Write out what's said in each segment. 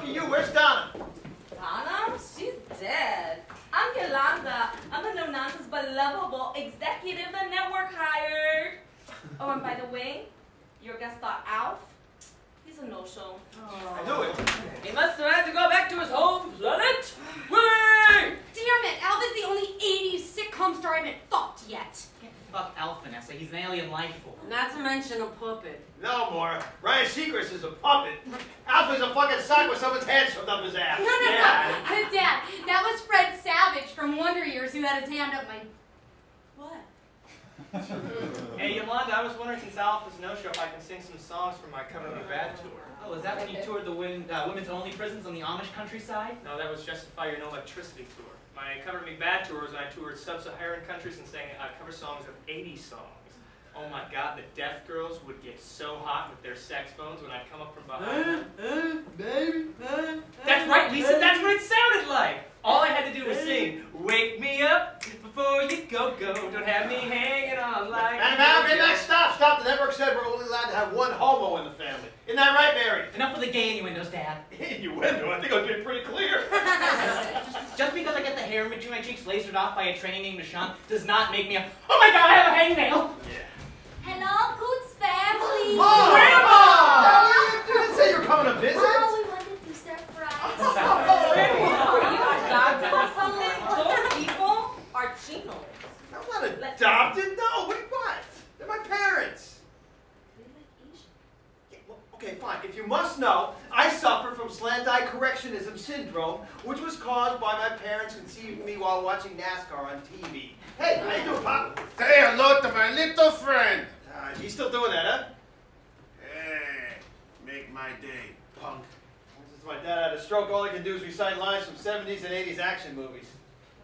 fuck are you? Where's Donna? Donna? She's dead. I'm Yolanda. I'm a no-nonsense but lovable executive the network hired. Oh, and by the way, your guest star Alf, he's a no-show. I knew it. He must have had to go back to his home planet. Wait! Damn it, Alf is the only 80s sitcom star I haven't fucked yet. Fuck Alf, Vanessa. He's an alien life form. Not to mention a puppet. No, Maura. Ryan Seacrest is a puppet. Alf is a fucking sock with someone's hand shoved up his ass. No. Dad, that was Fred Savage from Wonder Years who had his hand up my... What? Hey, Yolanda, I was wondering, since Alf is no-show, if I can sing some songs for my Cover Me Bad tour. Oh, is that when you toured the women's-only prisons on the Amish countryside? No, that was Justify Your No Electricity tour. My Cover Me Bad tour was when I toured sub-Saharan countries and sang cover songs of 80 songs. Oh my God, the deaf girls would get so hot with their saxophones when I'd come up from behind them. That's right, Lisa, that's what it sounded like! All I had to do was sing, "Wake me up before you go. Don't have me hanging on like..." And now, okay, next, stop. The network said we're only allowed to have one homo in the family. Isn't that right, Mary? Enough with the gay innuendos, Dad. Innuendo? I think I was being pretty clear. Just because I get the hair in between my cheeks lasered off by a trainee named Deshaun does not make me a... Oh my God, I have a hangnail! Yeah. Hello, Kuntz family! Mom! Grandma! You didn't say you were coming to visit. Oh, we wanted to surprise. Are you adopted or something? Those people are chinos. I'm not adopted. No, what? They're my parents. Yeah, well, okay, fine. If you must know, I suffer from slant-eye correctionism syndrome, which was caused by my parents conceiving me while watching NASCAR on TV. Hey, how you doing, Pop? Say hello to my little friend. He's still doing that, huh? Hey, make my day, punk. Since my dad had a stroke, all he can do is recite lines from 70s and 80s action movies.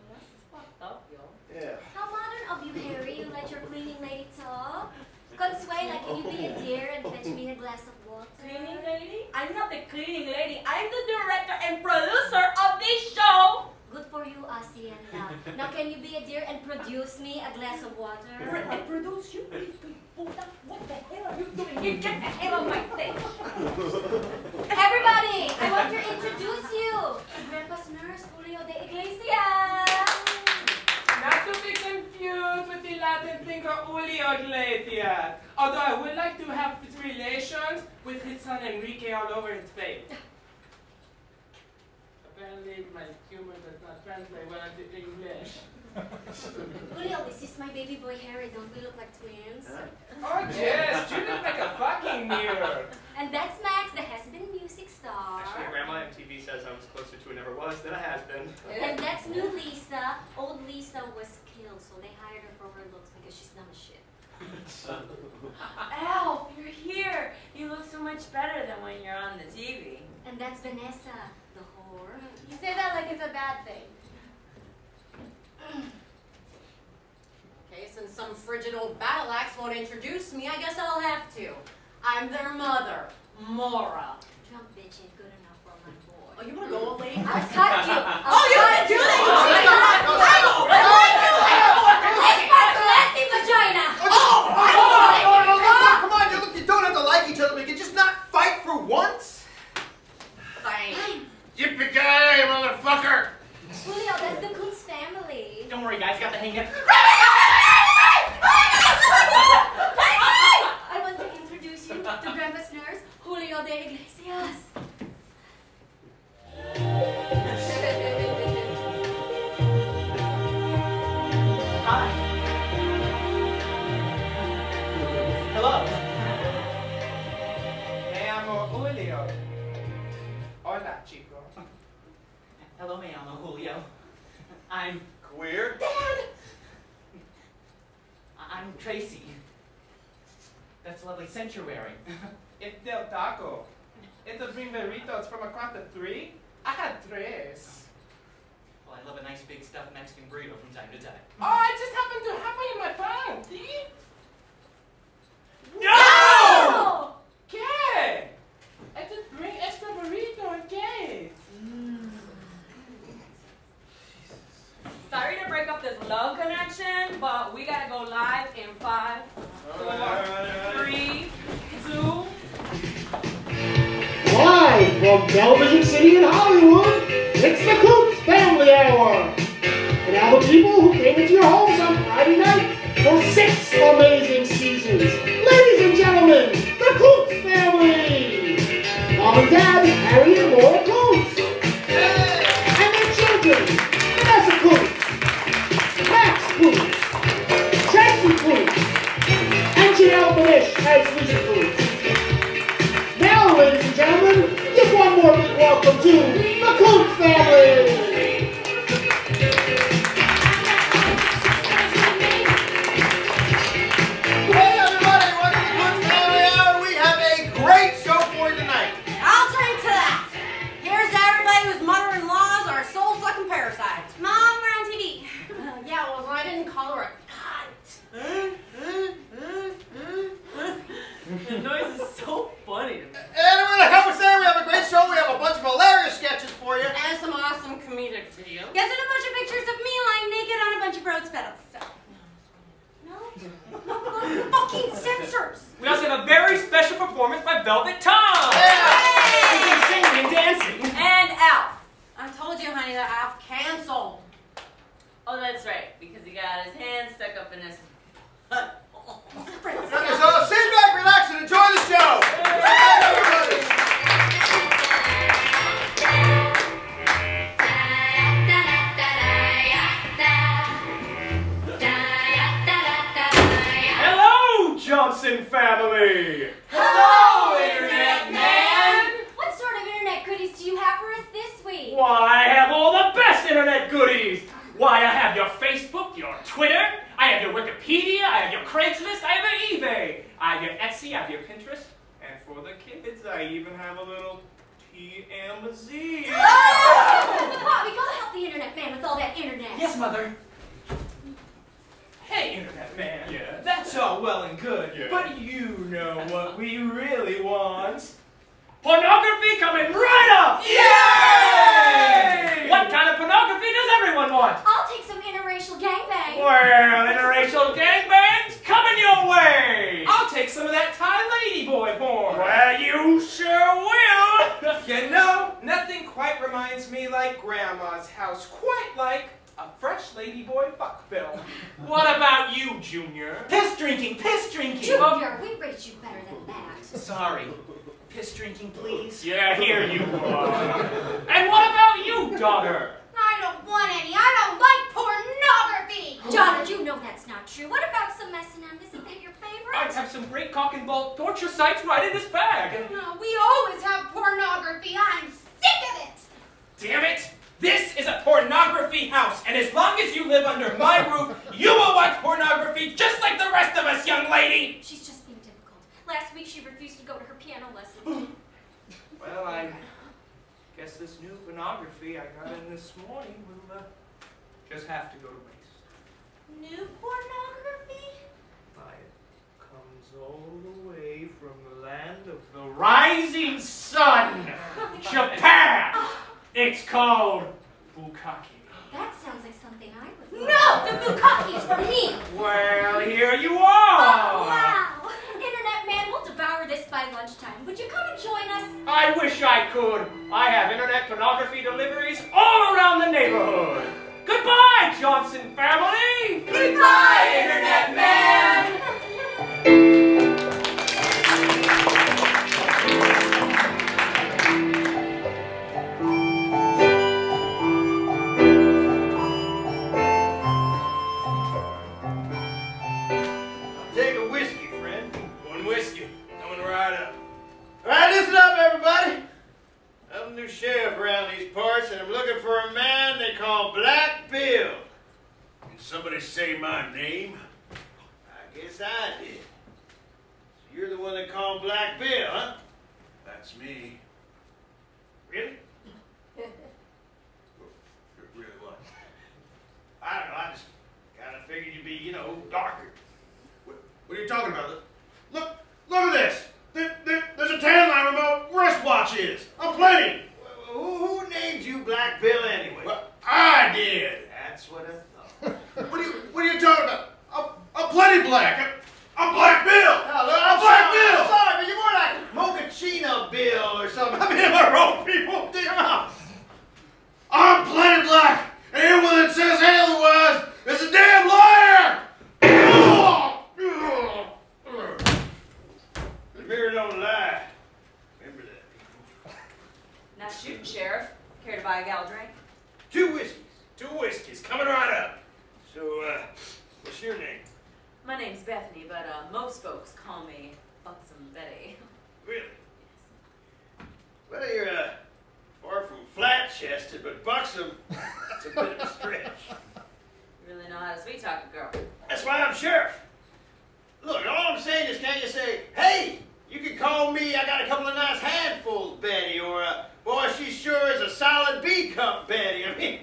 That's fucked up, yo. Yeah. How modern of you, Harry. You let your cleaning lady talk. Consuela, can you be a dear and fetch me a glass of water? Cleaning lady? I'm not the cleaning lady. I'm the director and producer of this show. Good for you, Hacienda. Now, can you be a dear and produce me a glass of water? And produce you? What the hell are you doing here? Get the hell on my face. Everybody, I want to introduce you to Grandpa's nurse, Julio de Iglesias. Not to be confused with the Latin thinker Julio Iglesias, although I would like to have relations with his son Enrique all over his face. Apparently my humor does not translate well into English. Julio, this is my baby boy Harry. Don't we look like twins? Oh yes, you look like a fucking mirror. And that's Max, the has-been music star. Actually, Grandma MTV says I was closer to a never was than a has been. And that's new Lisa. Old Lisa was killed, so they hired her for her looks because she's not a shit. Alf, you're here. You look so much better than when you're on the TV. And that's Vanessa, the whore. You say that like it's a bad thing. Okay, since some frigid old battle axe won't introduce me, I guess I'll have to. I'm their mother, Maura. Drunk bitch ain't good enough for my boy. Oh, you wanna go, old lady? I'll cut you. Oh, you can do that! Vagina! Come on, you don't have to like each other. We can just not fight for once. Fine. Yippee-ki-yay, motherfucker! Julio, that's the Kuntz family. Don't worry, guys, got the hang of it. I want to introduce you to Grandpa's nurse, Julio de Iglesias. Hi. Hello. Me llamo Julio. Hola, chico. Hello, me llamo Julio. I'm Queer? I'm Tracy. That's a lovely scent you're wearing. It's Del Taco. It'll bring burritos from a count of 3. I had 3. Well, I love a nice big stuffed Mexican burrito from time to time. Oh, I just happened to have one in my phone. See? No! Okay. I just bring extra burrito in case. Sorry to break up this love connection, but we gotta go live in 5, 4, 3, 2. Live From Television City in Hollywood, it's the Kuntz Family Hour. And now the people who came into your homes on Friday night for 6 amazing seasons. Ladies and gentlemen, the Kuntz family. Mom and Dad, Harry and Laura Kuntz. And their children, Vanessa Kuntz, Max Kuntz, Tracy Kuntz, and Janelle Manish as Lisa Kuntz. Now, ladies and gentlemen, give one more big welcome to the Kuntz family. The noise is so funny to me. Anyway, like I was saying, we have a great show. We have a bunch of hilarious sketches for you. And some awesome comedic videos. Yes, and a bunch of pictures of me lying naked on a bunch of rose petals. So. No? Fucking censors! We also have a very special performance by Velvet Tom. Yeah. Singing and dancing. And Alf. I told you, honey, that Alf canceled. Oh, that's right, because he got his hand stuck up in his butt. Okay, so sit back, relax, and enjoy the show. Everybody. Hello, Johnson family. Hello, Internet Man! What sort of internet goodies do you have for us this week? Why, I have all the best internet goodies. Why, I have your Facebook, your Twitter, I have your Wikipedia, I have your Craigslist, I have your eBay, I have your Etsy, I have your Pinterest, and for the kids, I even have a little TMZ. Oh! Bobby, go help the internet man with all that internet. Yes, Mother. Hey, Internet Man. Yeah. That's all well and good, Yeah. but you know what we really want. Pornography coming right up! Yay! What kind of pornography does everyone want? I'll take some interracial gangbang. Well, interracial gangbangs coming your way! I'll take some of that Thai ladyboy porn. Well, you sure will! You know, nothing quite reminds me like Grandma's house, quite like a fresh ladyboy fuck film. What about you, Junior? Piss drinking, piss drinking. Junior, we rate you better than that. Sorry. Piss drinking, please. Yeah, here you are. And what about you, daughter? I don't want any. I don't like pornography. Daughter, you know that's not true. What about some S&M? Isn't that your favorite? I have some great cock and ball torture sites right in this bag. No, we always have pornography. I'm sick of it. Damn it! This is a pornography house, and as long as you live under my roof, you will watch pornography just like the rest of us, young lady! She's just being difficult. Last week she refused to go to her piano lesson. Well, I guess this new pornography I got in this morning will just have to go to waste. New pornography? It comes all the way from the land of the rising sun, Japan. It's called bukkake. That sounds like something I would. No, the bukkake's for me. Well, here you are. Oh, wow. Internet man, we'll devour this by lunchtime. Would you come and join us? I wish I could. I have internet pornography deliveries all around the neighborhood. Goodbye, Johnson family. Goodbye, Internet man. Take a whiskey, friend. One whiskey. Coming right up. All right, listen up, everybody. I'm the new sheriff around these parts, and I'm looking for a man they call Black Bill. Can somebody say my name? I guess I did. So you're the one they call Black Bill, huh? That's me. Really? Really what? I don't know. I just kind of figured you'd be, darker. What are you talking about? Look at this. There's a tan line where my wristwatch is. I'm plenty. Who named you Black Bill anyway? Well, I did. That's what I thought. What are you talking about? I'm plenty black. I'm Black Bill. No, look, I'm Black Bill. I'm sorry, but you're more like Mocha Cena bill or something. I mean, am I wrong, people? Come on. I'm plain black, and anyone that says otherwise is a damn liar! The mirror don't lie. Remember that, people. Now shoot, Sheriff. Care to buy a gal a drink? 2 whiskeys. 2 whiskeys. Coming right up. So, what's your name? My name's Bethany, but most folks call me Buxom Betty. Really? Well, you're, far from flat-chested, but buxom, that's a bit of a stretch. You really know how to sweet talk a girl. That's why I'm sheriff. Look, all I'm saying is, can't you say, hey, you can call me, I got a couple of nice handfuls, Betty, or, boy, she sure is a solid B-cup, Betty. I mean,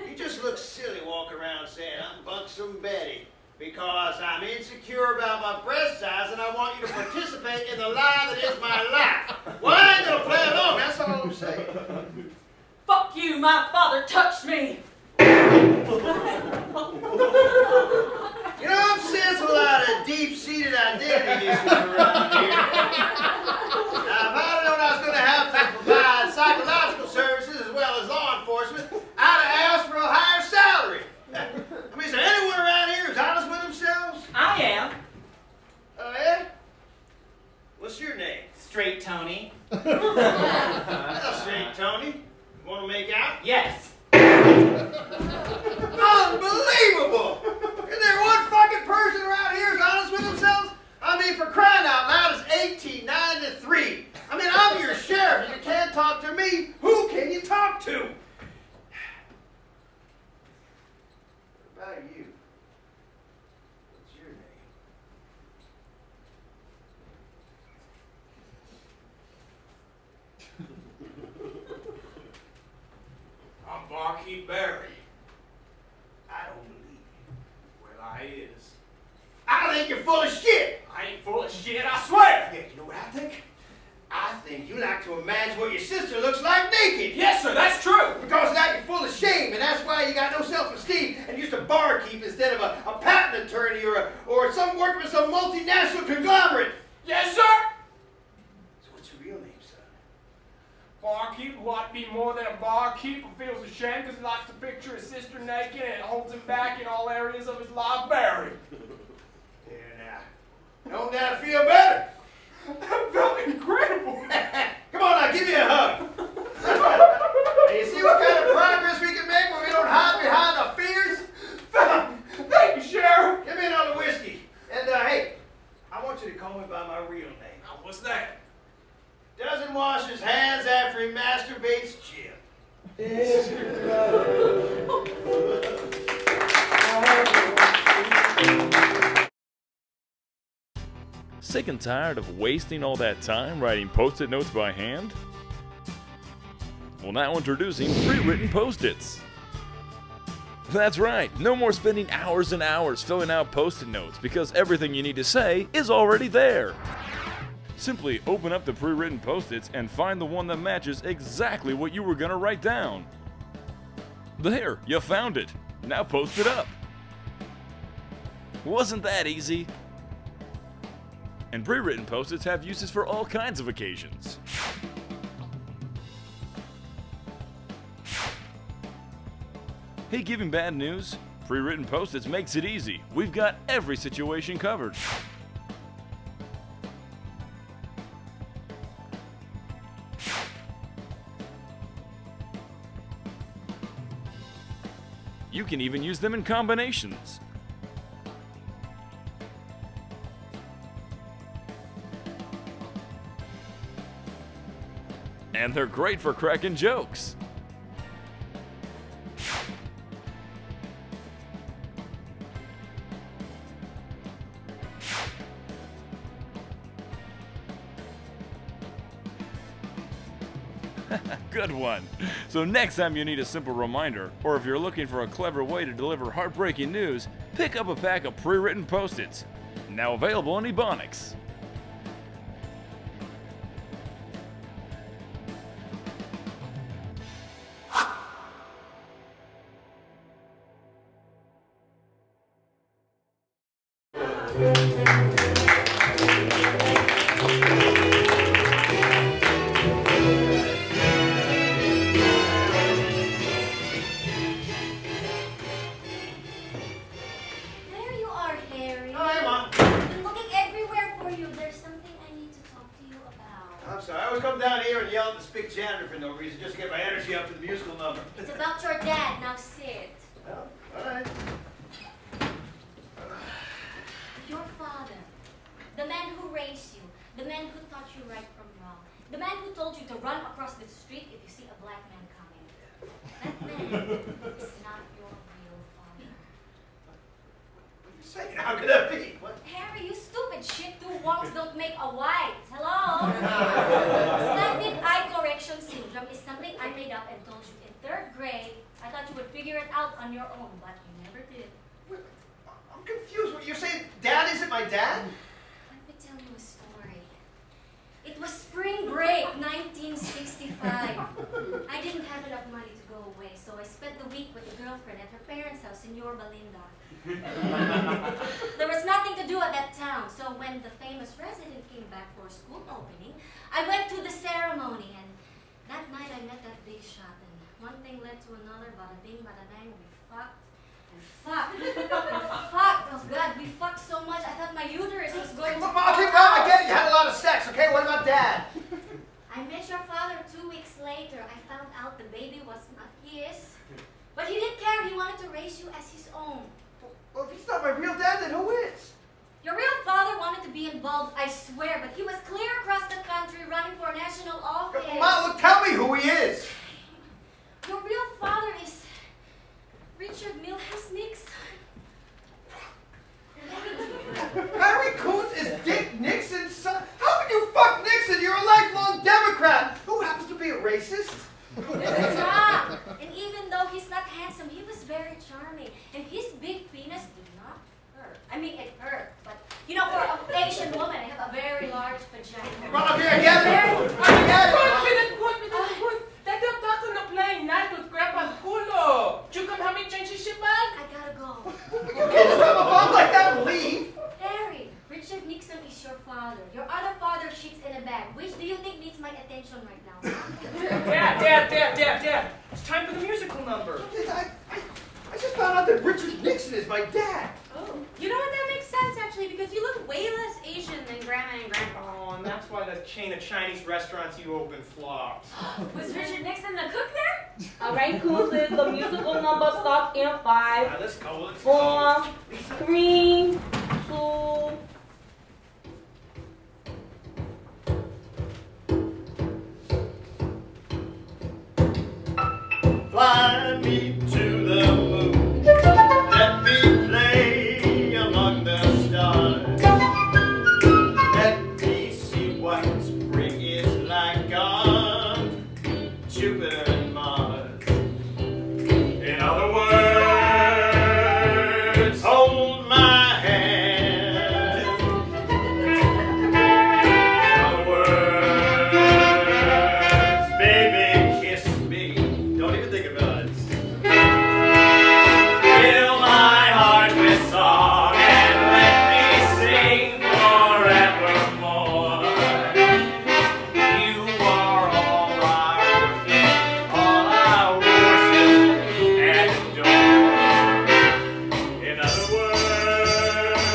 you just look silly walking around saying, I'm Buxom Betty, because I'm insecure about my breast size and I want you to participate in the lie that is my life. Well, I ain't gonna play along, that's all I'm saying. Fuck you, my father touched me! You know, I'm seeing a lot of deep-seated identity issues around here. Now, if I'd known I was going to have to provide psychological services as well as law enforcement, I'd have asked for a higher salary. I mean, is there anyone around here who's honest with themselves? I am. Oh, yeah? What's your name? Straight Tony. That's straight, Tony. You want to make out? Yes. Unbelievable! Is there one fucking person around here who's honest with themselves? I mean, for crying out loud, it's 1893. I mean, I'm your sheriff. If you can't talk to me, who can you talk to? What about you? What's your name? I'm Barkeep Barry. I don't believe you. Well, I is. I think you're full of shit. I ain't full of shit, I swear! Yeah, you know what I think? I think you like to imagine what your sister looks like naked. Yes, sir, that's true! Because of that, you're full of shame, and that's why you got no self-esteem and used to barkeep instead of a patent attorney or some working for some multinational conglomerate. Yes, sir! So what's your real name, son? Barkeep who ought to be more than a barkeep who feels ashamed because he likes to picture his sister naked and it holds him back in all areas of his life buried. Yeah, now. Don't that feel better? That felt incredible. Come on now, give me a hug. Hey, you see what kind of progress we can make when we don't hide behind our fears? Thank you, Sheriff. Give me another whiskey. And, hey, I want you to call me by my real name. Now, what's that? Doesn't wash his hands after he masturbates, Jim. Sick and tired of wasting all that time writing post-it notes by hand? Well, now introducing pre-written post-its. That's right, no more spending hours and hours filling out post-it notes because everything you need to say is already there. Simply open up the pre-written post-its and find the one that matches exactly what you were gonna write down. There, you found it. Now post it up. Wasn't that easy? And pre-written post-its have uses for all kinds of occasions. Hey, giving bad news? Pre-written post-its makes it easy. We've got every situation covered. You can even use them in combinations. And they're great for cracking jokes. Good one. So next time you need a simple reminder, or if you're looking for a clever way to deliver heartbreaking news, pick up a pack of pre-written post-its. Now available in Ebonics. reason, just to get my energy up for the musical number. It's about your dad. Now sit. Well, all right. Your father, the man who raised you, the man who taught you right from wrong, the man who told you to run across the street if you see a black man coming. That man is not your real father. What are you saying? How could that be? What? Harry, you stupid shit. Two wrongs don't make a white. Hello? Selective eye correction syndrome is something I made up and told you in 3rd grade. I thought you would figure it out on your own, but you never did. I'm confused. What you're saying? Dad isn't my dad? Let me tell you a story. It was spring break, 1965. I didn't have enough money to go away, so I spent the week with a girlfriend at her parents' house in Yorba Linda. There was nothing to do at that town, so when the famous resident came back for a school opening, I went to the ceremony, and that night I met that big shot, and one thing led to another, bada bing, bada bang, we fucked. Fuck. Fuck. Oh God, we fucked so much. I thought my uterus was going to. Okay, Mom, I get it. You had a lot of sex, okay? What about Dad? I met your father 2 weeks later. I found out the baby was not his. But he didn't care. He wanted to raise you as his own. Well, if he's not my real dad, then who is? Your real father wanted to be involved, I swear, but he was clear across the country running for national office. Mom, well, tell me who he is. Your real father is Richard Milhouse Nixon. Harry Kuntz is Dick Nixon's son. How can you fuck Nixon? You're a lifelong Democrat who happens to be a racist. Stop! And even though he's not handsome, he was very charming. And his big penis did not hurt. I mean, it hurt, but you know, for an Asian woman, I have a very large vagina. Run up here and get it! They don't talk on the plane night with Grandpa's culo. You come help me change his shit back? I gotta go. You can't just have a bomb like that and leave. Harry, Richard Nixon is your father. Your other father shits in a bag. Which do you think needs my attention right now? Dad. It's time for the musical number. I just found out that Richard Nixon is my dad. Oh, you know what? That makes sense, actually, because you look way less Asian than Grandma and Grandpa. Oh, and that's why the chain of Chinese restaurants you open flopped. Was Richard Nixon the cook there? All right, cool. The musical number starts in 5, Right, let's go. 4, 3, 2. Fly me to the moon. Let me play among the stars. Let me see what spring is like on Jupiter and Mars. In other words, hold my hand. In other words, baby, kiss me. Don't even think about it. Fill my heart with song and let me sing forevermore. You are all I worship and adore. In other words,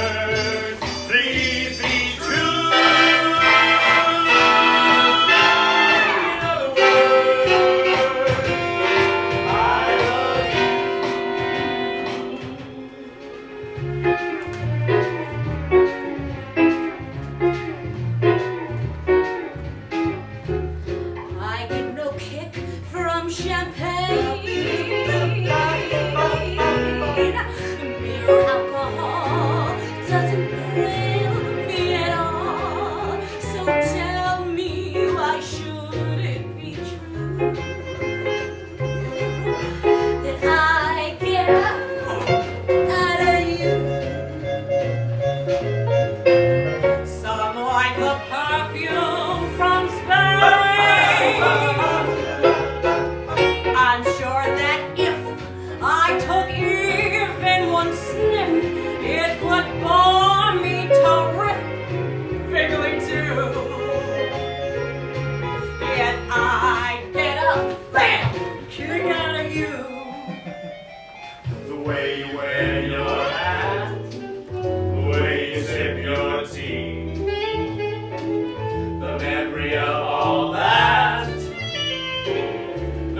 please be true. In other words, I love I get no kick from champagne. Mere alcohol doesn't thrill me at all. So tell me, why should it be true that I get out of you? Some like the perfume from Spain.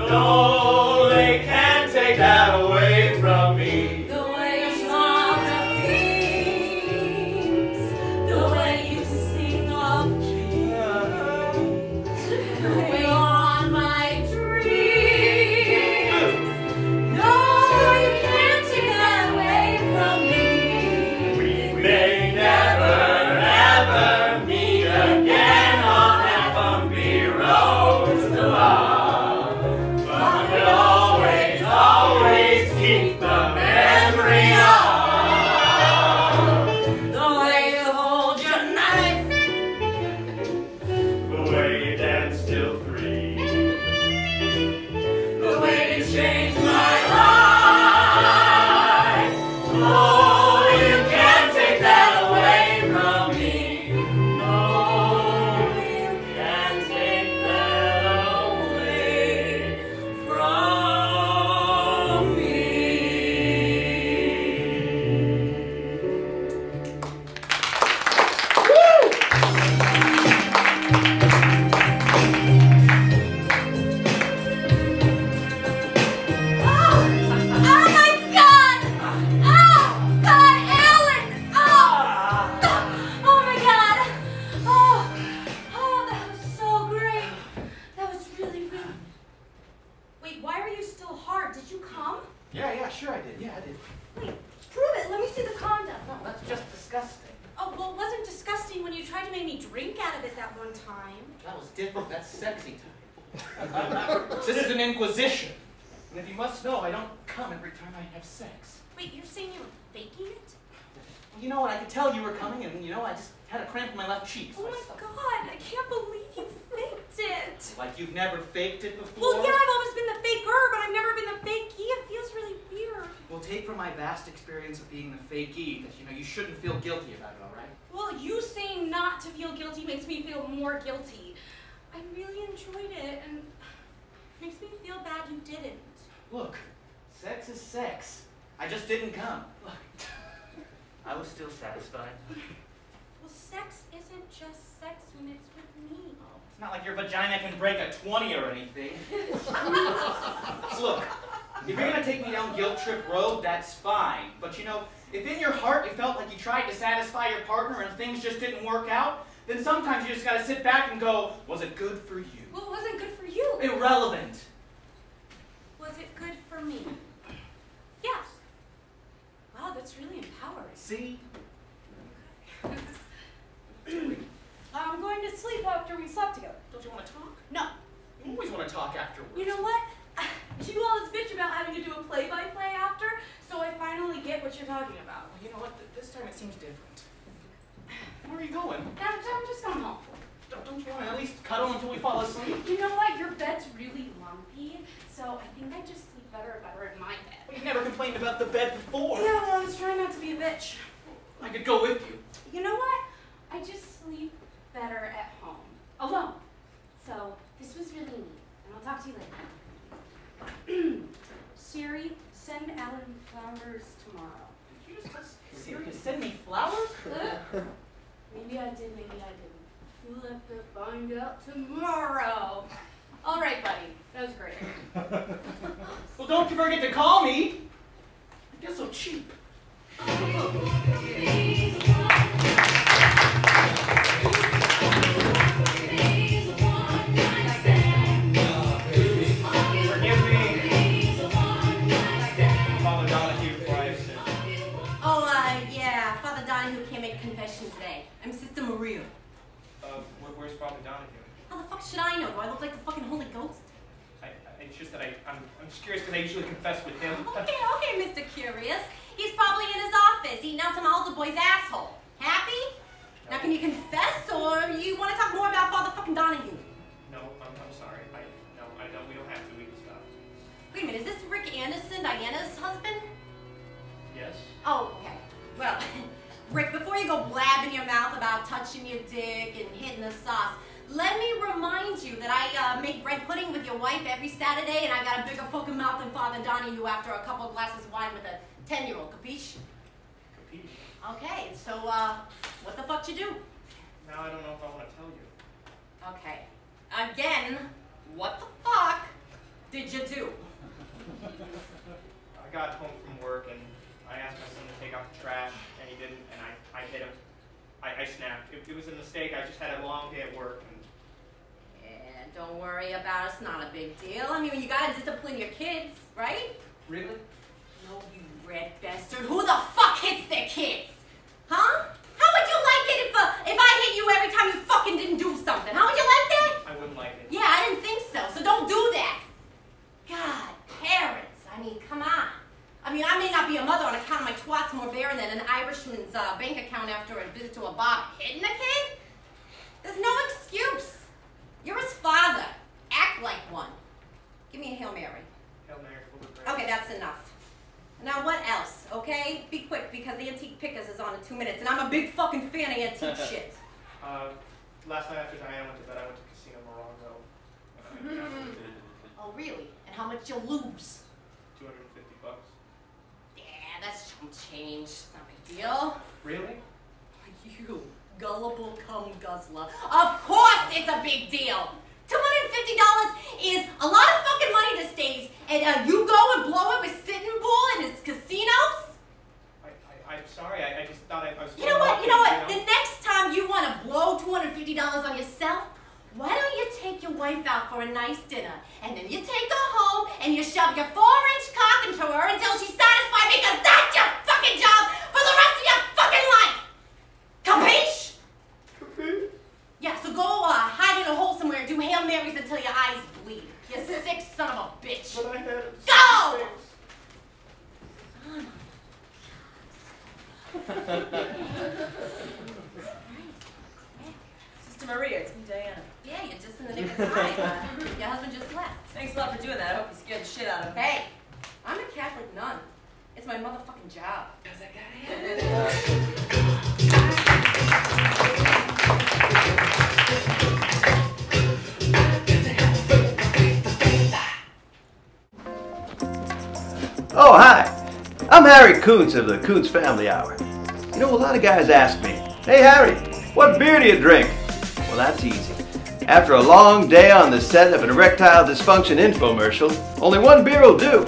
No, they can't take that away from me. The way your song sings, the way you sing of dreams, the way on my dreams. No, you can't take that away from me. We may never, ever meet again on that bumpy road to love, but we'll always, always keep the memory of The way you hold your knife, the way you dance till 3, the way you changed my life. oh, you can't take that away from me. No, you can't take that away from me. Oh my God! Oh God, Alan! Oh my God! Oh, that was so great. That was really. Wait, why are you still hard? Did you come? Yeah, sure I did. Yeah, I did. Wait, prove it. Let me see the condom. No, that's just disgusting. Oh, well, it wasn't disgusting when you tried to make me drink out of it that one time. That was different. That's sexy time. This is an inquisition. And if you must know, I don't come every time I have sex. Wait, you're saying you were faking it? Well, you know what? I could tell you were coming, and you know, I just had a cramp in my left cheek. So Oh I my stopped. God, I can't believe you faked it. Like you've never faked it before? Well, yeah, I've always been the faker, but I've never been the fakey. It feels really weird. Well, take from my vast experience of being the fakey that, you shouldn't feel guilty about it, all right? Well, you saying not to feel guilty makes me feel more guilty. I really enjoyed it, and makes me feel bad you didn't. Look, sex is sex. I just didn't come. Look, I was still satisfied. Well, sex isn't just sex when it's with me. It's not like your vagina can break a 20 or anything. Look, if you're gonna take me down guilt trip road, that's fine. But if in your heart you felt like you tried to satisfy your partner and things just didn't work out, then sometimes you just gotta sit back and go, was it good for you? Well, it wasn't good for you. Irrelevant. Was it good for me? Yes. Wow, that's really empowering. See? I'm going to sleep after we slept together. Don't you want to talk? No. You always want to talk afterwards. You know what? You always bitch about having to do a play-by-play after, so I finally get what you're talking about. Well, you know what? This time it seems different. Where are you going? I'm just going home. Don't you want to at least cuddle until we fall asleep? You know what? Your bed's really lumpy, so I think I just sleep better if I were in my bed. Well, you've never complained about the bed before. Yeah, well, I was trying not to be a bitch. I could go with you. You know what? I just sleep better at home, alone. So this was really neat, and I'll talk to you later. Siri, send Alan flowers tomorrow. Did you just tell Siri to send me flowers? Maybe I did, maybe I didn't. We'll have to find out tomorrow. All right, buddy. That was great. Well, don't you forget to call me. I feel so cheap. Forgive me. Father Donahue, before I sin. Oh, yeah, Father Donahue came make confession today. I'm Sister Maria. Where's Father Donahue? How the fuck should I know? Do I look like the fucking Holy Ghost? It's just that I'm just curious because I usually confess with him. Okay, Mr. Curious. He's probably in his office eating out some altar boy's asshole. Happy? No. Now, can you confess, or you want to talk more about Father fucking Donahue? No, I'm sorry. I don't. We don't have to. We can stop. Wait a minute, is this Rick Anderson, Diana's husband? Yes. Oh, okay. Well, Rick, before you go blabbing your mouth about touching your dick and hitting the sauce, let me remind you that I make bread pudding with your wife every Saturday, and I got a bigger fucking mouth than Father Donahue after a couple of glasses of wine with a 10-year-old, capiche? Capiche. Okay, so, what the fuck you do? Now I don't know if I want to tell you. Okay. Again, what the fuck did you do? I got home from work and I asked my son to take out the trash, and he didn't, and I hit him. I snapped. It was a mistake. I just had a long day at work. And Yeah, don't worry about it. It's not a big deal. I mean, you gotta discipline your kids, right? really? No, you red bastard. Who the fuck hits their kids? Huh? How would you like it if I hit you every time you fucking didn't do something? How would you like that? I wouldn't like it. Yeah, I didn't think so. So don't do that. God, parents. I mean, come on. I mean, I may not be a mother on account of my twat's more barren than an Irishman's bank account after a visit to a bar. Hitting a kid? There's no excuse. You're his father. Act like one. Give me a Hail Mary. Hail Mary, full of grace. Okay, that's enough. Now what else, okay? Be quick, because the Antique Pickers is on in 2 minutes, and I'm a big fucking fan of antique shit. Last night after Diana went to bed, I went to Casino Morongo. Oh, really? And how much you lose? $250. Yeah, that's chump change. It's not a big deal. Really? You gullible cum guzzler. Of course it's a big deal. $250 is a lot of fucking money these days, and you go and blow it with Sitting Bull and his casinos? I'm sorry. I just thought I was. You know what? The next time you want to blow $250 on yourself, why don't you take your wife out for a nice dinner, and then you take her home and you shove your 4-inch cock into her until she's satisfied, because that's your fucking job for the rest of your fucking life. Capiche? Capiche? Yeah, so go hide in a hole somewhere and do Hail Marys until your eyes bleed. You sick son of a bitch. But I had Go! Sister Maria, it's me, Diana. Yeah, you're just in the nick of time. Your husband just left. Thanks a lot for doing that. I hope you scared the shit out of him. Hey, I'm a Catholic nun. It's my motherfucking job. How's that guy? Oh, hi. I'm Harry Kuntz of the Kuntz Family Hour. You know, a lot of guys ask me, "Hey, Harry, what beer do you drink?" Well, that's easy. After a long day on the set of an erectile dysfunction infomercial, only one beer will do.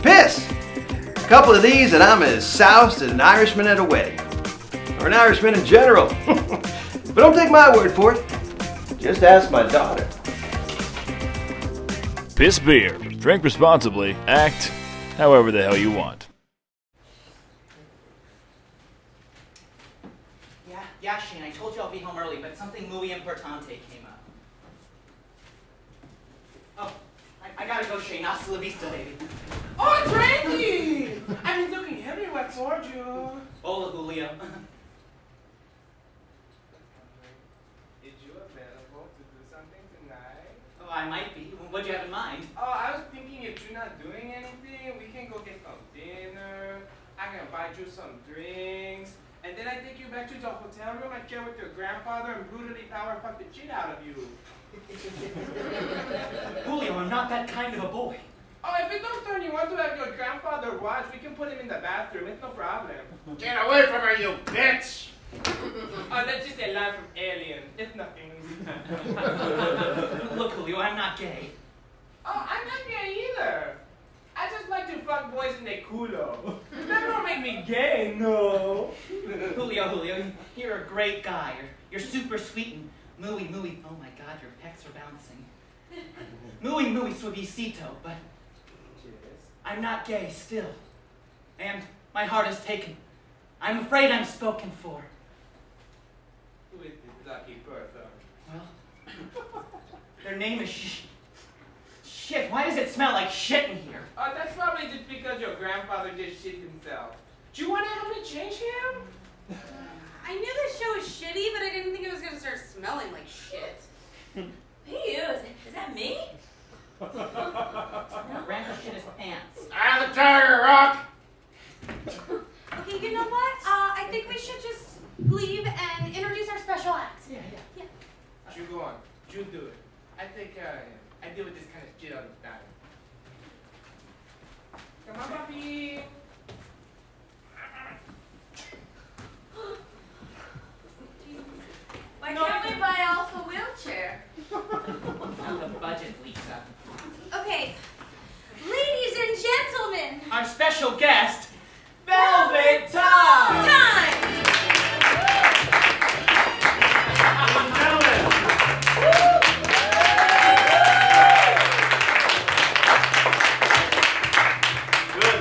Piss! A couple of these and I'm as soused as an Irishman at a wedding. Or an Irishman in general. But don't take my word for it. Just ask my daughter. Piss beer. Drink responsibly. Act however the hell you want. Yeah, Shane, I told you I'll be home early, but something muy importante came up. Oh, I gotta go, Shane. Hasta la vista, baby. Oh, Frankie! I've been looking everywhere toward you. Hola, Julio. Is you available to do something tonight? Oh, I might be. What'd you have in mind? Oh, I was thinking if you're not doing anything, we can go get some dinner. I can buy you some drinks. And then I take you back to the hotel room and chill with your grandfather and brutally power fuck the shit out of you. Julio, I'm not that kind of a boy. Oh, if it don't turn you on to have your grandfather watch, we can put him in the bathroom. It's no problem. Get away from her, you bitch! Oh, that's just a line from Alien. It's nothing. Look, Julio, I'm not gay. Oh, I'm not gay either. I just like to fuck boys in their culo. That don't make me gay, no. Julio, you're a great guy. You're super sweet and muy. Oh my God, your pecs are bouncing. Muy suavecito, but I'm not gay still. And my heart is taken. I'm afraid I'm spoken for. Who is this lucky person? Well, their name is Shit. Why does it smell like shit in here? Oh, that's probably just because your grandfather just shit himself. Do you want to help me change him? I knew this show was shitty, but I didn't think it was gonna start smelling like shit. Ew, is that me? Grandpa shit his pants. Out of the tire, Rock! Okay, you know what? I think we should just leave and introduce our special act. Yeah. You go on. You do it. I think I deal with this kind of shit all the time. Come on, puppy. Why can't we buy Alpha wheelchair? On the budget, Lisa. Okay, special guest, Velvet Time!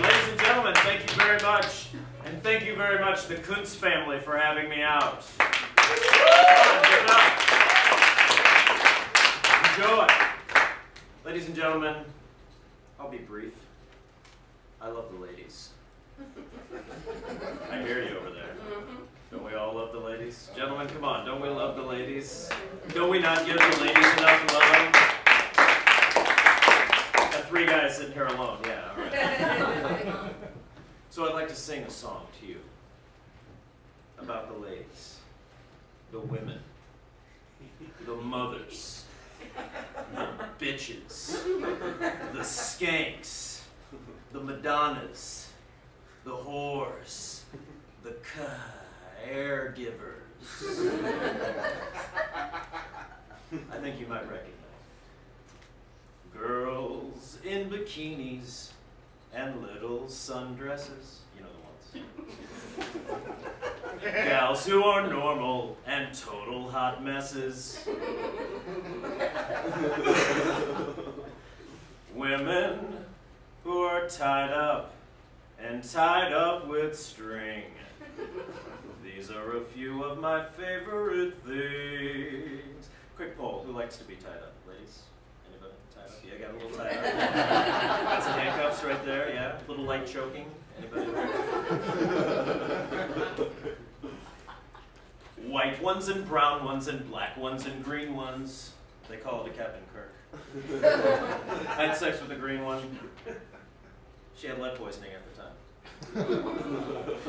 Ladies and gentlemen, thank you very much. And thank you very much, the Kuntz family, for having me out. Give it up. Enjoy. Ladies and gentlemen, I'll be brief. I love the ladies. I hear you over there. Don't we all love the ladies? Gentlemen, come on, don't we love the ladies? Don't we not give the ladies enough love? Got 3 guys sitting here alone, yeah, all right. So I'd like to sing a song to you about the ladies, the women, the mothers, the bitches, the skanks, the Madonnas, the whores, the caregivers. I think you might recognize. Girls in bikinis and little sundresses. You know the ones. Gals who are normal and total hot messes. Women who are tied up and tied up with string. These are a few of my favorite things. Quick poll, who likes to be tied up? Ladies? Anybody tied up? Yeah, got a little tied up. Got some handcuffs right there, yeah. A little light choking. Anybody? White ones and brown ones and black ones and green ones. They call it a Captain Kirk. I had sex with a green one. She had lead poisoning at the time.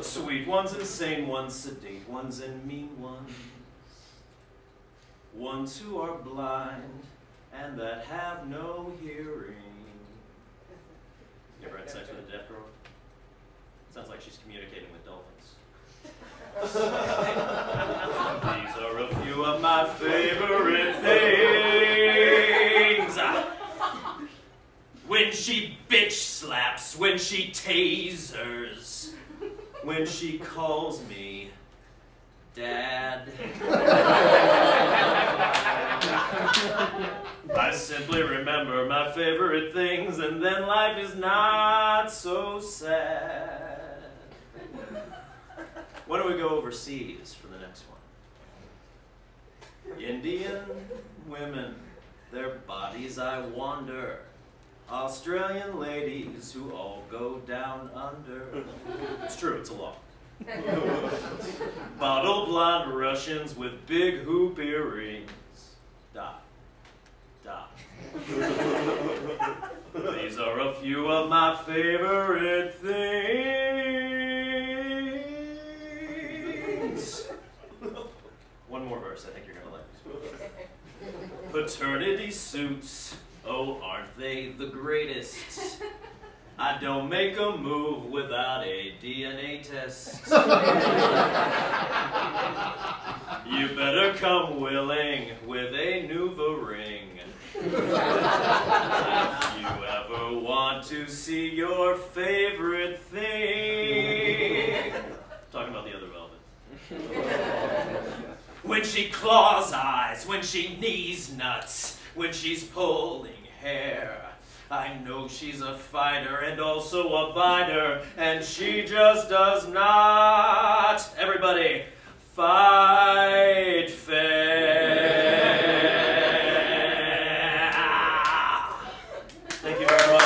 Sweet ones and sane ones, sedate ones and mean ones. Ones who are blind and that have no hearing. You ever had sex with a deaf girl? Sounds like she's communicating with dolphins. These are a few of my favorite things. When she bitch slaps, when she tasers, when she calls me Dad. I simply remember my favorite things, and then life is not so sad. Why don't we go overseas for the next one? Indian women, their bodies I wander. Australian ladies who all go down under. It's true, it's a law. Bottle blonde Russians with big hoop earrings. Dot. Dot. These are a few of my favorite things. One more verse, I think you're gonna like this. Paternity suits. Oh, aren't they the greatest? I don't make a move without a DNA test. You better come willing with a Nuva ring. If you ever want to see your favorite thing. Talking about the other Velvet. When she claws eyes, when she knees nuts, when she's pulling hair. I know she's a fighter and also a biter, and she just does not, everybody, fight fair. Thank you very much.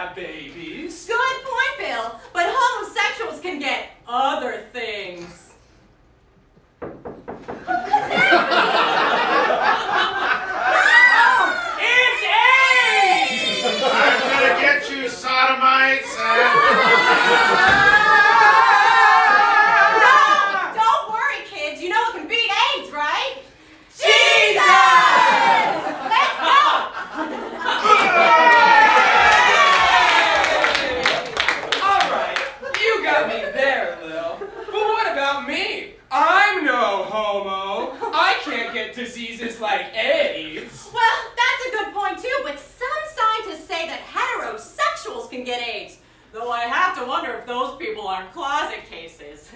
have babies. Good point, Bill. But homosexuals can get other things. It's AIDS! I'm gonna get you, sodomites. Don't worry, kids. You know what can beat AIDS, right? Jesus! Let's go! All right, you got me there, Lil. But what about me? I'm no homo. I can't get diseases like AIDS. Well, that's a good point, too, but some scientists say that heterosexuals can get AIDS. Though I have to wonder if those people aren't closet cases.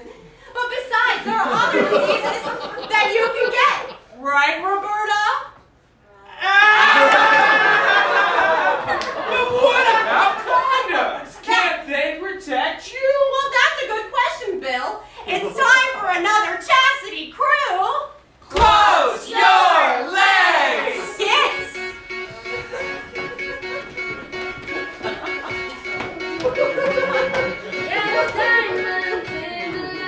But besides, there are other diseases that you can get. Right, Roberta? But what about condoms? Can't they protect you? Well, that's a good question, Bill. It's time for another Chastity Crew. Close your legs! Yes!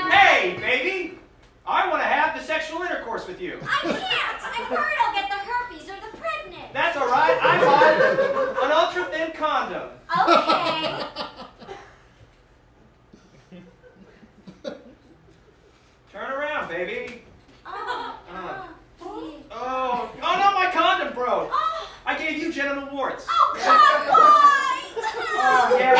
Hey, baby! I want to have the sexual intercourse with you. I can't. I'm worried I'll get the herpes or the pregnant. That's all right. I bought an ultra-thin condom. Okay. Turn around, baby. Please. Oh, no, my condom broke. Oh. I gave you genital warts. Oh, come on. Oh, yeah.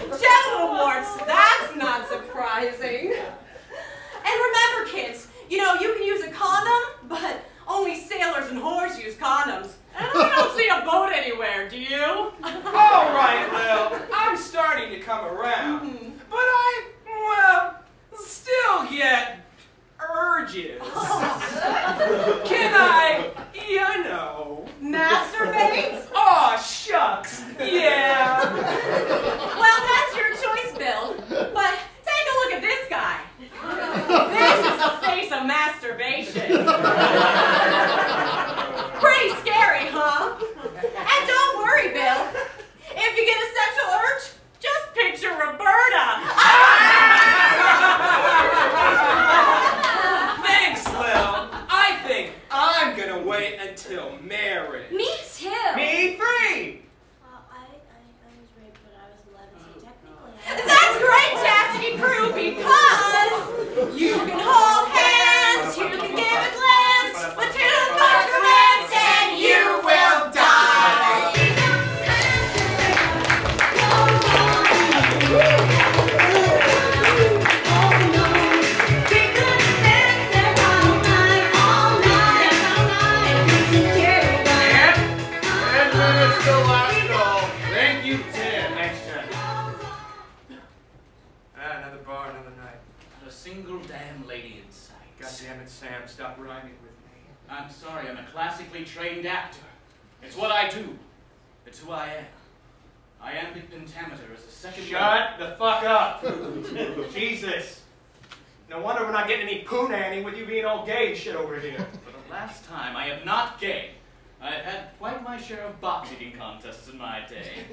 Genital warts, that's not surprising. And remember, kids, you know, you can use a condom, but only sailors and whores use condoms. And I don't see a boat anywhere, do you? All right, Lil. I'm starting to come around. But I, well, still get urges. Can I, you know, Masturbate? aw, shucks, yeah. Well, that's your choice, Bill. But take a look at this guy. This is a face of masturbation. Pretty scary, huh? And don't worry, Bill. If you get a sexual urge, just picture Roberta. Thanks, Lil. I think I'm gonna wait until marriage. Me too. Me free. I was raped when I was 11, so technically I... That's great, Chastity Crew, because you can hold hands, you can give a glance, but too much romance and you will die. Thank you, Ted. Thanks, Ted. Another bar, another night. Not a single damn lady in sight. God damn it, Sam, stop rhyming with me. I'm sorry, I'm a classically trained actor. It's what I do. It's who I am. Iambic pentameter is a second... Shut the fuck up. Jesus. No wonder we're not getting any poo nanny with you being all gay and shit over here. For the last time, I am not gay. I have had quite my share of box eating contests in my day.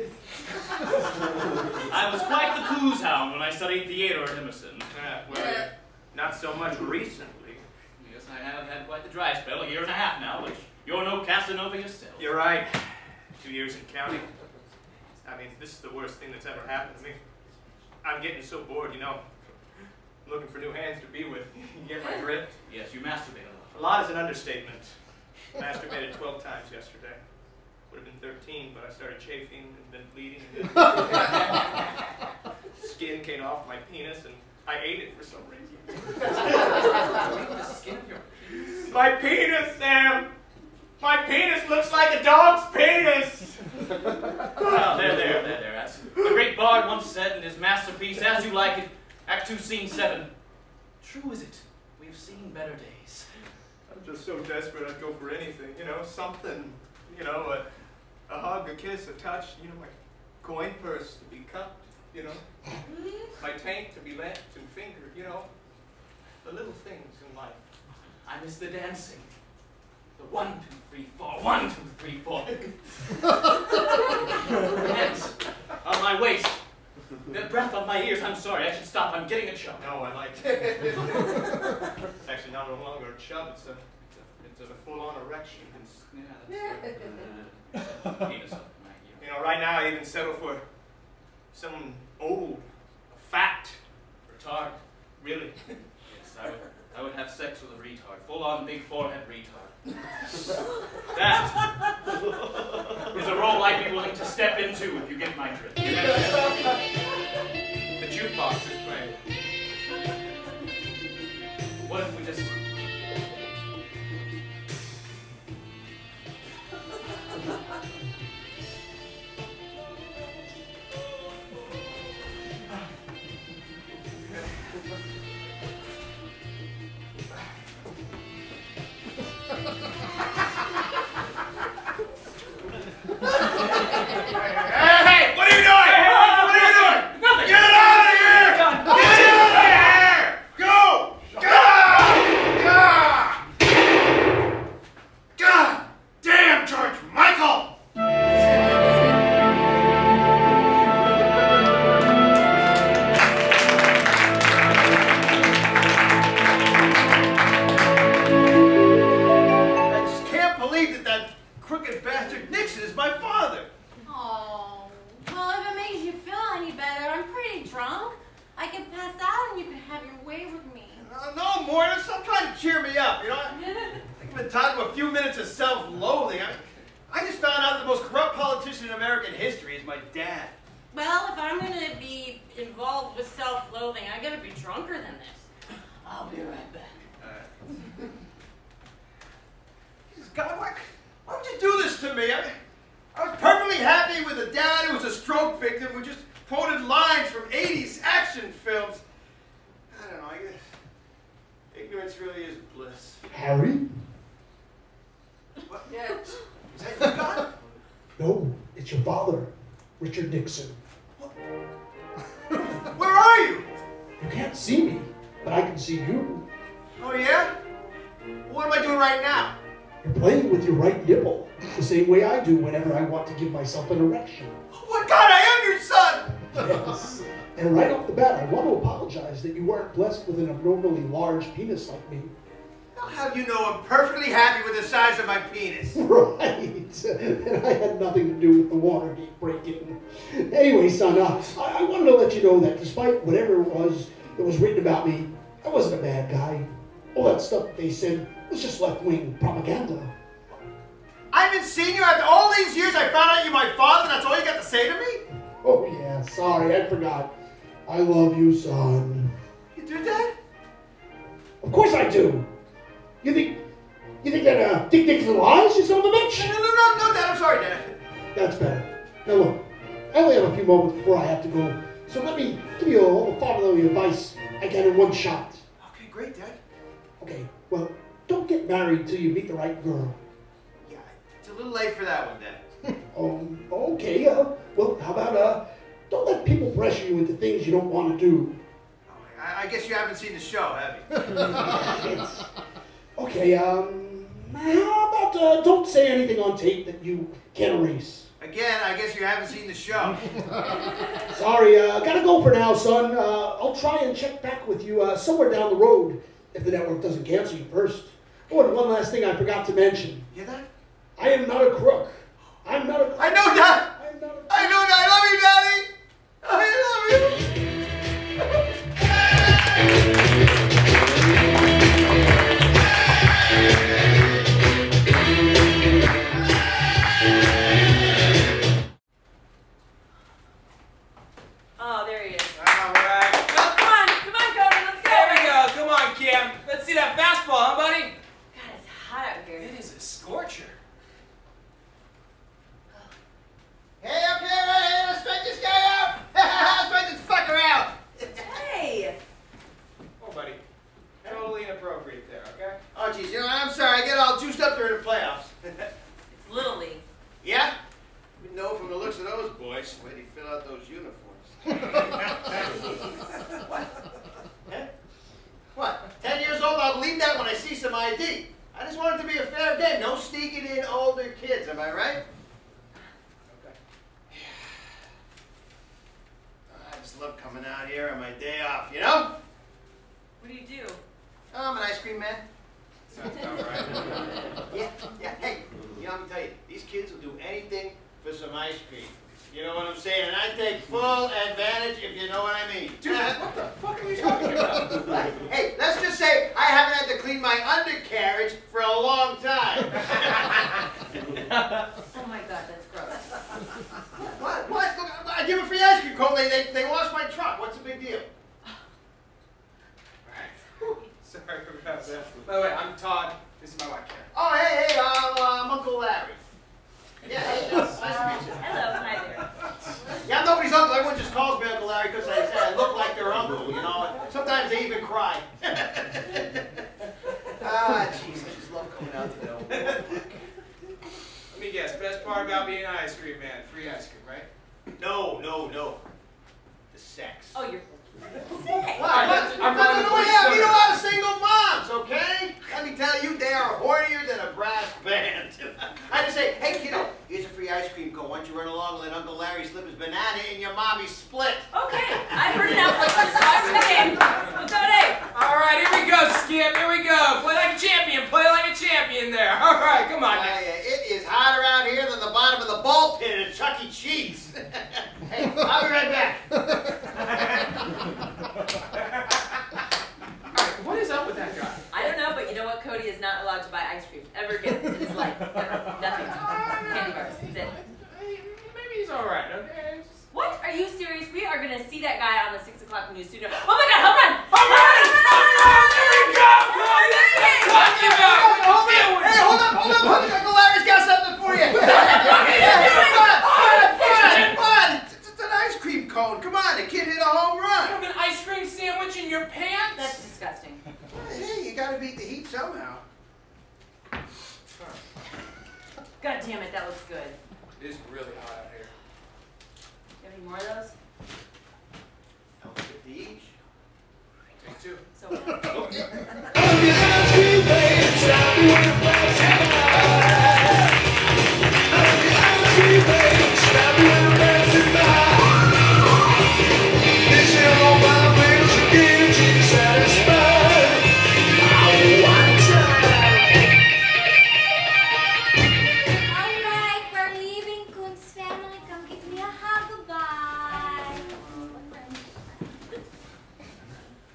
I was quite the coos hound when I studied theater at Emerson. Well, not so much recently. Yes, I have had quite the dry spell, a year and a half now, but you're no Casanova yourself. You're right. 2 years in counting. I mean, this is the worst thing that's ever happened to me. I'm getting so bored, you know. I'm looking for new hands to be with. You get my drift? Yes, you masturbate a lot. A lot is an understatement. Masturbated 12 times yesterday. Would have been 13, but I started chafing and then bleeding. And then skin came off my penis, and I ate it for some reason. The skin of your penis? My penis, Sam! My penis looks like a dog's penis! Well, there. As the great bard once said in his masterpiece, As You Like It, Act 2, Scene 7. True is it, we have seen better days. I'm just so desperate I'd go for anything, you know, something, you know, a hug, a kiss, a touch, you know, my coin purse to be cupped, you know, my tank to be lapped and fingered, you know, the little things in life. I miss the dancing. The 1, 2, 3, 4. 1, 1, 2, 3, 4. Hands on my waist. The breath on my ears. I'm sorry, I should stop. I'm getting a chub. No, I liked it. It's actually not no longer a chub. It's a full-on erection. Penis up my ear. You know, right now I even settle for someone old, fat, retard. Really. Yes, I would have sex with a retard. Full-on big forehead retard. That is a role I'd be willing to step into if you get my drift. The jukebox is playing. What if we just... Where are you? You can't see me, but I can see you. Oh yeah? What am I doing right now? You're playing with your right nipple, the same way I do whenever I want to give myself an erection. Oh my God, I am your son! Yes. And right off the bat, I want to apologize that you weren't blessed with an abnormally large penis like me. How do you know I'm perfectly happy with the size of my penis? Right. And I had nothing to do with the Watergate break-in. Anyway, son, I wanted to let you know that despite whatever it was that was written about me, I wasn't a bad guy. All that stuff they said was just left-wing propaganda. I haven't seen you after all these years. I found out you're my father, and that's all you got to say to me? Oh, yeah, sorry, I forgot. I love you, son. You do, Dad? Of course I do. You think that Dick Dixon lies, you son of a bitch? No, Dad, I'm sorry, Dad. That's better. Now look, I only have a few moments before I have to go, so let me give you all the fatherly advice I can in one shot. Okay, great, Dad. Okay, well, don't get married till you meet the right girl. Yeah, it's a little late for that one, Dad. Okay, well, how about, don't let people pressure you into things you don't want to do. I guess you haven't seen the show, have you? Okay, how about don't say anything on tape that you can't erase? Again, I guess you haven't seen the show. Sorry, gotta go for now, son. I'll try and check back with you somewhere down the road if the network doesn't cancel you first. Oh, and one last thing I forgot to mention. Hear that? I am not a crook. I'm not a crook. I know that! I'm not a crook. I know that! I love you, Daddy! I love you! Oh, there he is. All right. Well, come on, Cody, let's go. There we go. Come on, Kim. Let's see that fastball, huh, buddy? God, it's hot out here. It is a scorcher. Hey, okay, right here, let's strike this guy out! Let's strike this fucker out! Hey. Oh, buddy. Totally inappropriate there, okay? Oh, jeez, you know, I'm sorry, I get all juiced up during the playoffs. It's Little League. Yeah? We know from the looks of those boys, the way they fill out those uniforms. What? Huh? What? 10 years old, I'll believe that when I see some ID. I just want it to be a fair game. No sneaking in older kids. kids, am I right? Okay. I just love coming out here on my day off, you know? What do you do? Oh, I'm an ice cream man. Sounds about right. Yeah, hey, you know, let me tell you, these kids will do anything for some ice cream. You know what I'm saying? And I take full advantage, if you know what I mean. Dude, what the fuck are you talking about? Hey, let's just say I haven't had to clean my undercarriage for a long time. Oh my god, that's gross. What? Look, I give a free ice cream cone. They wash my truck. What's the big deal? Sorry about that. By the way, I'm Todd. This is my wife, Karen. Oh, hey, I'm Uncle Larry. Yeah, hey, nice to meet you. Hello, hi there. Yeah, I'm nobody's uncle. Everyone just calls me Uncle Larry because I look like their uncle, you know. Sometimes they even cry. Ah, jeez, I just love coming out to them. Let me guess, best part about being an ice cream man, free ice cream, right? No. The sex. Oh, you're I'm Yeah, we know a lot of single moms, okay? Let me tell you, they are hornier than a brass band. I just say, hey, kiddo, here's a free ice cream cone. Why don't you run along and let Uncle Larry slip his banana in your mommy's split? okay. I've heard enough. Let's watch the game. Let's go, Dave. All right, here we go, Skip. Here we go. Play like a champion. Play like a champion there. All right, come on. It is hotter out here than the bottom of the ball pit at Chuck E. Cheese. Hey, I'll be right back. Alright, what is up with that guy? I don't know, but you know what? Cody is not allowed to buy ice cream ever again in his life. Ever. Nothing. Candy bars. That's it. Maybe he's alright, okay? What? Are you serious? We are going to see that guy on the 6 o'clock news studio. Oh my god, home run! Home run! There we go! Cody, that's what I'm talking about! Hey, hold up. Uncle Larry's got something for you. Fun. It's an ice cream cone. Come on, the kid hit a home You run. have an ice cream sandwich in your pants? That's disgusting. Hey, you gotta beat the heat somehow. God damn it, that looks good. It is really hot out here. You have any more of those? $1.50 each. Take two. So Alright, we're leaving, Kuntz family. Come give me a hug. Goodbye.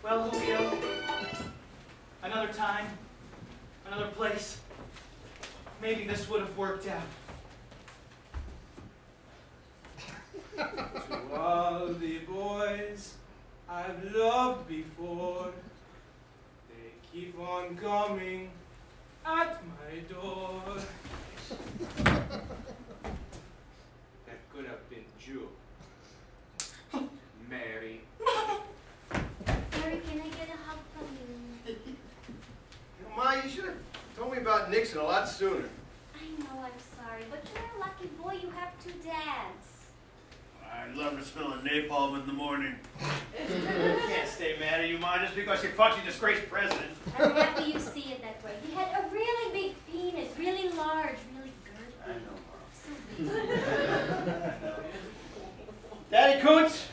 Well, Julio, another time, another place. Maybe this would have worked out. To all the boys I've loved before, they keep on coming at my door. That could have been Jewel. Mary. Mary, can I get a hug from you? Ma, you should have told me about Nixon a lot sooner. I know, I'm sorry, but you're a lucky boy. You have two dads. I love the smell of napalm in the morning. I can't stay mad at you, Ma, just because you fucked your disgraced president. I'm happy you see it that way. He had a really big penis, really large, really good. I know, Ma. So big. Daddy Kuntz,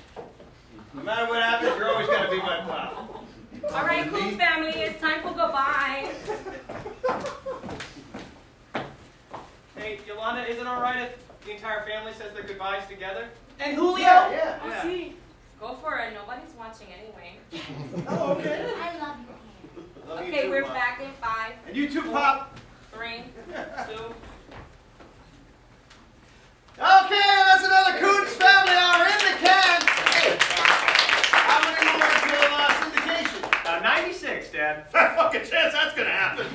no matter what happens, you're always going to be my pal. All right, Kuntz family, it's time for goodbye. Hey, Yolanda, is it all right if the entire family says their goodbyes together? And Julio? Yeah. Oh, see, go for it. Nobody's watching anyway. Oh, okay. I love your hand. Love you Okay, too, we're Ma. back in 5, And you too, Pop. 3, 2. Okay, that's another Kuntz family hour in the can. Hey, how many more till syndication? 96, Dad. Fucking chance that's gonna happen.